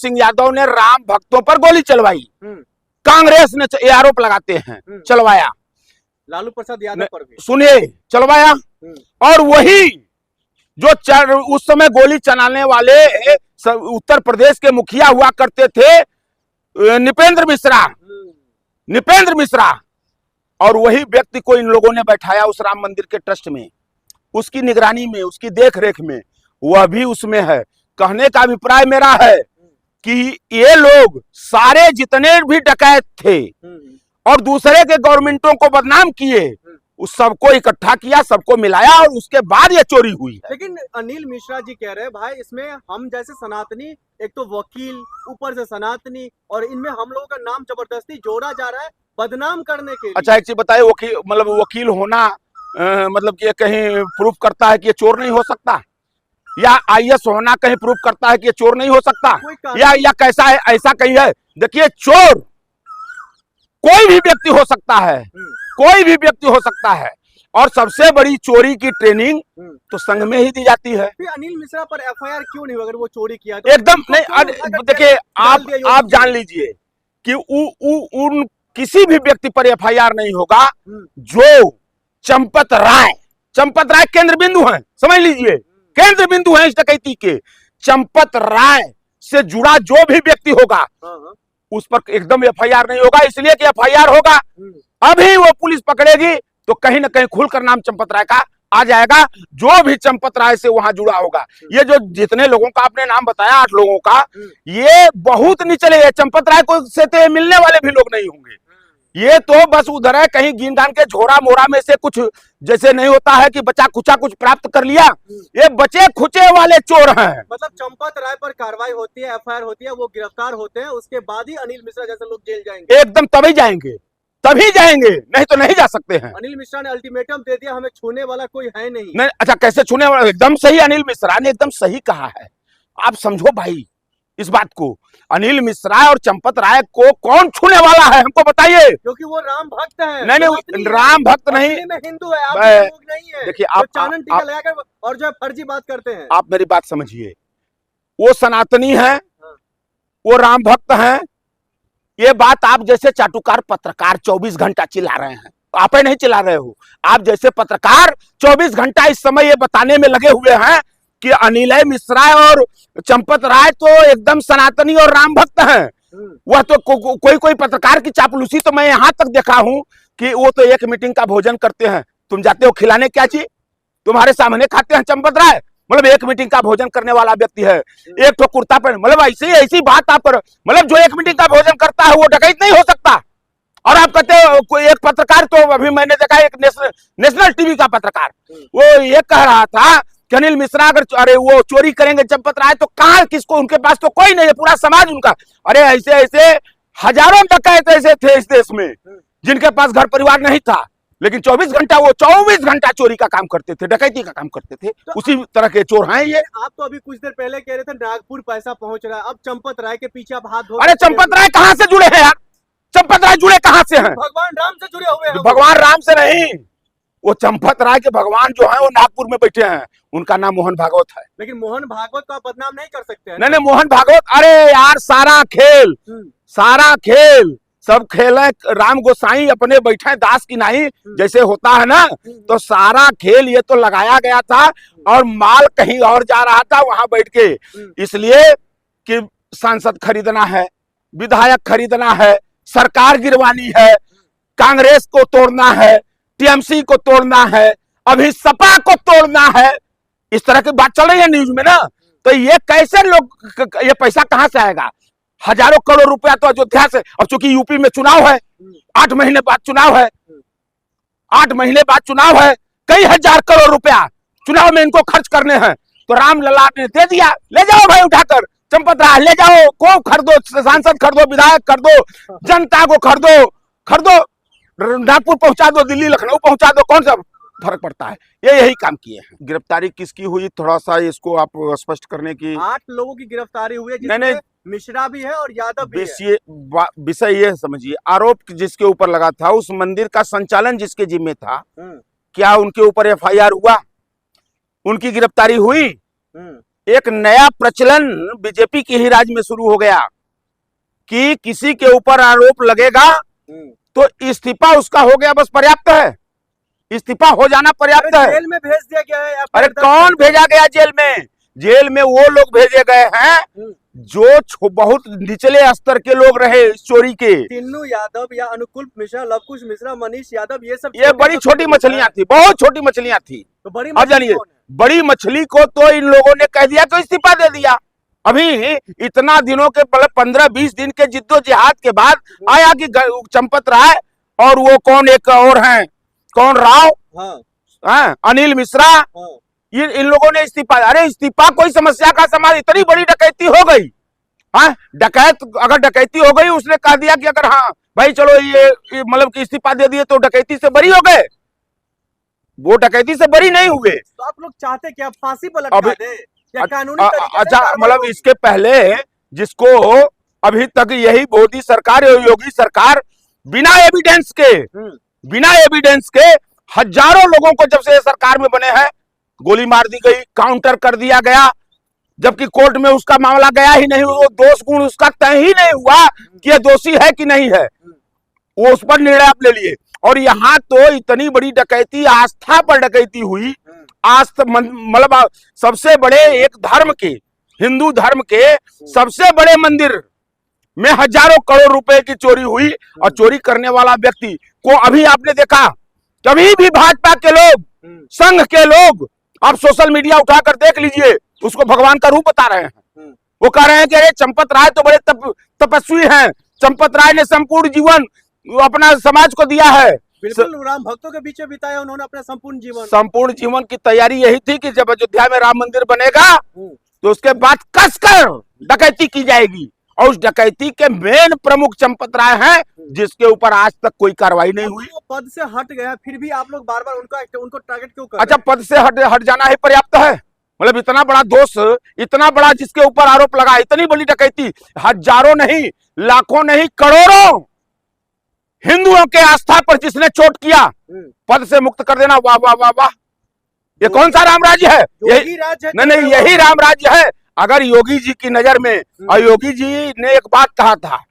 सिंह यादव ने राम भक्तों पर गोली चलवाई, कांग्रेस ने ये आरोप लगाते हैं चलवाया, लालू प्रसाद यादव पर भी सुनिए चलवाया। और वही जो उस समय गोली चलाने वाले उत्तर प्रदेश के मुखिया हुआ करते थे नृपेंद्र मिश्रा, और वही व्यक्ति को इन लोगों ने बैठाया उस राम मंदिर के ट्रस्ट में, उसकी निगरानी में, उसकी देखरेख में, वह भी उसमें है। कहने का अभिप्राय मेरा है कि ये लोग सारे जितने भी डकैत थे और दूसरे के गवर्नमेंटों को बदनाम किए, उस सबको इकट्ठा किया, सबको मिलाया और उसके बाद ये चोरी हुई है। लेकिन अनिल मिश्रा जी कह रहे हैं भाई इसमें हम जैसे सनातनी, एक तो वकील, ऊपर से सनातनी, और इनमें हम लोगों का नाम जबरदस्ती जोड़ा जा रहा है बदनाम करने के लिए। अच्छा एक चीज बताइए, वकील होना मतलब कि कहीं प्रूफ करता है कि ये चोर नहीं हो सकता, या आईएएस होना कहीं प्रूफ करता है कि ये चोर नहीं हो सकता, या कैसा है, ऐसा कहीं है? देखिए चोर कोई भी व्यक्ति हो सकता है, कोई भी व्यक्ति हो सकता है, और सबसे बड़ी चोरी की ट्रेनिंग तो संघ में ही दी जाती है। फिर अनिल मिश्रा पर एफआईआर क्यों नहीं, अगर वो चोरी किया तो? एकदम नहीं, देखिए आप जान लीजिए कि उन किसी भी व्यक्ति पर एफआईआर नहीं होगा जो चंपत राय केंद्र बिंदु है, समझ लीजिए केंद्र बिंदु है इस डकैती के। चंपत राय से जुड़ा जो भी व्यक्ति होगा उस पर एकदम एफआईआर नहीं होगा, इसलिए कि एफआईआर होगा अभी वो पुलिस पकड़ेगी तो कहीं ना कहीं खुलकर नाम चंपत राय का आ जाएगा, जो भी चंपत राय से वहां जुड़ा होगा। ये जो जितने लोगों का आपने नाम बताया 8 लोगों का, ये बहुत निचले है, चंपत राय को से तो मिलने वाले भी लोग नहीं होंगे, ये तो बस उधर है कहीं गिन दान के झोरा मोरा में से कुछ, जैसे नहीं होता है कि बचा खुचा कुछ प्राप्त कर लिया, ये बचे खुचे वाले चोर हैं। मतलब चंपत राय पर कार्रवाई होती है, एफआईआर होती है, वो गिरफ्तार होते हैं, उसके बाद ही अनिल मिश्रा जैसे लोग जेल जाएंगे। एकदम तभी जाएंगे, नहीं तो नहीं जा सकते हैं। अनिल मिश्रा ने अल्टीमेटम दे दिया, हमें छूने वाला कोई है नहीं। अच्छा कैसे छूने वाला? एकदम सही, अनिल मिश्रा ने एकदम सही कहा है। आप समझो भाई इस बात को, अनिल मिश्रा और चंपत राय को कौन छूने वाला है हमको बताइए? क्योंकि वो राम भक्त है। नहीं राम भक्त नहीं, हिंदू है, आप लोग नहीं है। देखिए आप चानन टीका लगाकर और जो फर्जी बात करते हैं। आप मेरी बात समझिए, वो सनातनी है, वो राम भक्त हैं। ये बात आप जैसे चाटुकार पत्रकार 24 घंटा चिल्ला रहे हैं, आप ही नहीं चिल्ला रहे हो, आप जैसे पत्रकार 24 घंटा इस समय ये बताने में लगे हुए हैं कि अनिल मिश्रा और चंपत राय तो एकदम सनातनी और राम भक्त हैं। वह तो कोई पत्रकार की चापलूसी तो मैं यहां तक देखा हूं कि वो तो एक मीटिंग का भोजन करते हैं, तुम जाते हो खिलाने क्या चीज, तुम्हारे सामने खाते हैं चंपत राय, मतलब एक मीटिंग का भोजन करने वाला व्यक्ति है, एक तो कुर्ता पहन, मतलब ऐसी बात आप कर, मतलब जो एक मीटिंग का भोजन करता है वो डकैत नहीं हो सकता। और आप कहते हो कोई एक पत्रकार, तो अभी मैंने देखा एक नेशनल टीवी का पत्रकार, वो ये कह रहा था कि अनिल मिश्रा अगर वो चोरी करेंगे चंपत राय तो कहां किसको, उनके पास तो कोई नहीं है, पूरा समाज उनका। अरे ऐसे हजारों डकैत ऐसे थे इस देश में जिनके पास घर परिवार नहीं था, लेकिन 24 घंटा चोरी का काम करते थे, डकैती का काम करते थे। तो उसी तरह के चोर हैं ये। आप तो अभी कुछ देर पहले कह रहे थे नागपुर पैसा पहुंच रहा है, अब चंपत राय के पीछे आप हाथ धो। अरे चंपत राय कहां से जुड़े हैं यार? चंपत राय जुड़े कहां से हैं? भगवान राम से जुड़े हुए हैं। भगवान राम से नहीं, वो चंपत राय के भगवान जो है वो नागपुर में बैठे हैं, उनका नाम मोहन भागवत है। लेकिन मोहन भागवत को आप बदनाम नहीं कर सकते हैं। नहीं मोहन भागवत, अरे यार सारा खेल सब खेले, राम गोसाई अपने बैठे दास की नहीं, जैसे होता है ना, तो सारा खेल ये तो लगाया गया था और माल कहीं और जा रहा था वहां बैठ के, इसलिए कि सांसद खरीदना है, विधायक खरीदना है, सरकार गिरवानी है, कांग्रेस को तोड़ना है, टीएमसी को तोड़ना है, अभी सपा को तोड़ना है, इस तरह की बात चल रही है न्यूज में ना। तो ये कैसे लोग, ये पैसा कहां से आएगा? हजारों करोड़ रुपया तो अयोध्या से, और चूंकि यूपी में चुनाव है, 8 महीने बाद चुनाव है, 8 महीने बाद चुनाव है, कई हजार करोड़ रुपया चुनाव में इनको खर्च करने हैं, तो राम लला ने दे दिया, ले जाओ भाई उठाकर चंपत राय, ले जाओ, को खरीदो, सांसद खरीदो, विधायक खरीदो, जनता को खरीदो, नागपुर पहुंचा दो, दिल्ली लखनऊ पहुंचा दो, कौन सा फर्क पड़ता है? यही काम किए हैं। गिरफ्तारी किसकी हुई, थोड़ा सा इसको आप स्पष्ट करने की। 8 लोगों की गिरफ्तारी हुई है, जिसमें मिश्रा भी है और यादव भी है। विषय ये समझिए, आरोप जिसके ऊपर लगा था, उस मंदिर का संचालन जिसके जिम्मे था, क्या उनके ऊपर एफआईआर हुआ? उनकी गिरफ्तारी हुई? एक नया प्रचलन बीजेपी के ही राज में शुरू हो गया कि किसी के ऊपर आरोप लगेगा तो इस्तीफा उसका हो गया बस पर्याप्त है, इस्तीफा हो जाना पर्याप्त है। जेल में भेज दिया गया है। अरे कौन भेजा गया जेल में? जेल में वो लोग भेजे गए हैं जो बहुत निचले स्तर के लोग रहे इस चोरी के। टिन्नू यादव या अनुकुल मिश्रा, लवकुश मिश्रा, मनीष यादव, ये बड़ी छोटी मछलियां थी, बहुत छोटी मछलियां थी। तो बड़ी अब जानिए, बड़ी मछली को तो इन लोगों ने कह दिया तो इस्तीफा दे दिया। अभी इतना दिनों के 15-20 दिन के जिद्दोजहद के बाद आया कि चंपत राय और वो कौन एक और हैं, कौन राव, अनिल मिश्रा, इन लोगों ने इस्तीफा। अरे इस्तीफा कोई समस्या का समाधान? इतनी बड़ी डकैती हो गई, हाँ डकैत अगर डकैती हो गई, उसने कह दिया कि अगर हाँ भाई चलो ये मतलब कि इस्तीफा दे दिए तो डकैती से बरी हो गए। वो डकैती से बरी नहीं हुए। तो आप लोग चाहते क्या फांसी पर लटका दे या कानूनी तरीके से? अच्छा, मतलब इसके पहले जिसको अभी तक यही मोदी सरकार और योगी सरकार बिना एविडेंस के हजारों लोगों को जब से ये सरकार में बने हैं गोली मार दी गई, काउंटर कर दिया गया, जबकि कोर्ट में उसका मामला गया ही नहीं, वो दोष गुण उसका तय ही नहीं हुआ कि ये दोषी है कि नहीं है, वो उस पर निर्णय आप ले लिए। और यहाँ तो इतनी बड़ी डकैती, आस्था पर डकैती हुई। मतलब सबसे बड़े एक धर्म के, हिंदू धर्म के सबसे बड़े मंदिर में हजारों करोड़ रुपए की चोरी हुई। और चोरी करने वाला व्यक्ति को अभी आपने देखा, कभी भी भाजपा के लोग, संघ के लोग, आप सोशल मीडिया उठाकर देख लीजिए, उसको भगवान का रूप बता रहे हैं। वो कह रहे हैं कि अरे चंपत राय तो बड़े तपस्वी हैं, चंपत राय ने संपूर्ण जीवन अपना समाज को दिया है। बिल्कुल, राम भक्तों के बीच बिताया उन्होंने अपना संपूर्ण जीवन की तैयारी यही थी कि जब अयोध्या में राम मंदिर बनेगा तो उसके बाद कसकर डकैती की जाएगी। और उस डकैती के मेन प्रमुख चंपत राय हैं, जिसके ऊपर आज तक कोई कार्रवाई नहीं हुई। पद से हट गया, फिर भी आप लोग बार बार उनको टारगेट क्यों कर? अच्छा, पद से हट जाना ही पर्याप्त है? मतलब इतना बड़ा दोष, इतना बड़ा जिसके ऊपर आरोप लगा, इतनी बड़ी डकैती, हजारों नहीं, लाखों नहीं, करोड़ों हिंदुओं के आस्था पर जिसने चोट किया, पद से मुक्त कर देना, वाह वाह वाह वाह। ये कौन सा राम राज्य है? यही राज्य है। नहीं, यही राम राज्य है। अगर योगी जी की नजर में, और योगी जी ने एक बात कहा था